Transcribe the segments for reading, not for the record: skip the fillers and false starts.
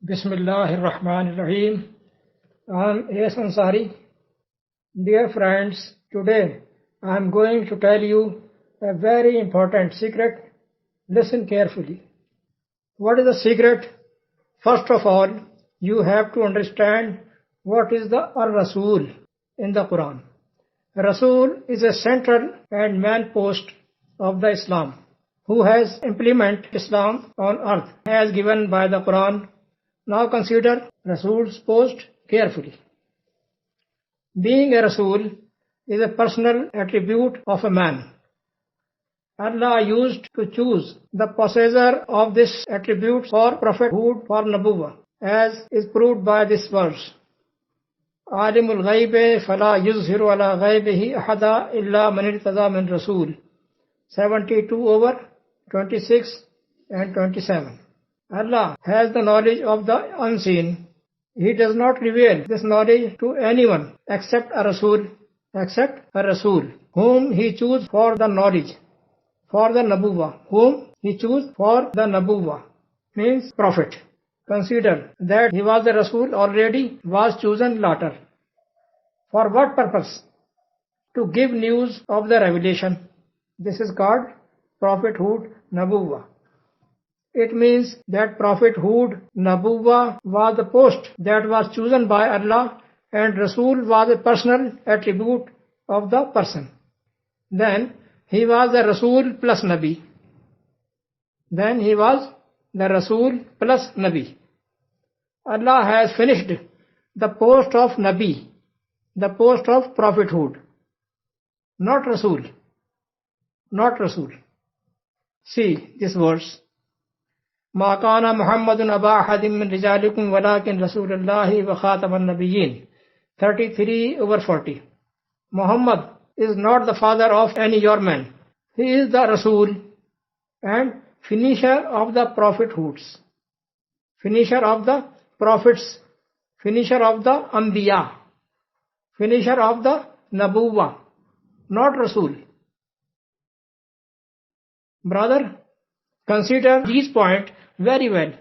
Bismillahirrahmanirrahim. I am A.S. Ansari. Dear friends, today I am going to tell you a very important secret. Listen carefully. What is the secret? First of all, you have to understand what is the Rasul in the Quran. Rasul is a central and main post of the Islam, who has implemented Islam on earth as given by the Quran. Now consider Rasul's post carefully. Being a Rasul is a personal attribute of a man. Allah used to choose the possessor of this attribute for prophethood, for Nabuwat, as is proved by this verse. Alimul ghaibi fala yuzhiru ala ghaibihi ahada illa man irtada min Rasul. 72/26 and 27. Allah has the knowledge of the unseen. He does not reveal this knowledge to anyone except a Rasul, whom He chooses for the knowledge, for the Nabuwat, means prophet. Consider that he was a Rasul already, was chosen later. For what purpose? To give news of the revelation. This is called prophethood, Nabuwat. It means that prophethood, Nabuwat, was the post that was chosen by Allah, and Rasul was a personal attribute of the person. Then he was the Rasul plus Nabi. Allah has finished the post of Nabi, the post of prophethood. Not Rasul. See this verse. ما كان محمد أبا أحد من رجالكم ولكن رسول الله وخاتم النبيين. 33/40. Muhammad is not the father of any your man. He is the Rasul and finisher of the prophethoods, finisher of the prophets, finisher of the anbiya, finisher of the Nabuwat, not Rasul. Brother, consider these points very well.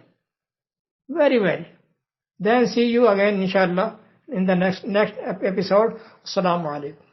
Then see you again inshallah in the next episode. Assalamu alaikum.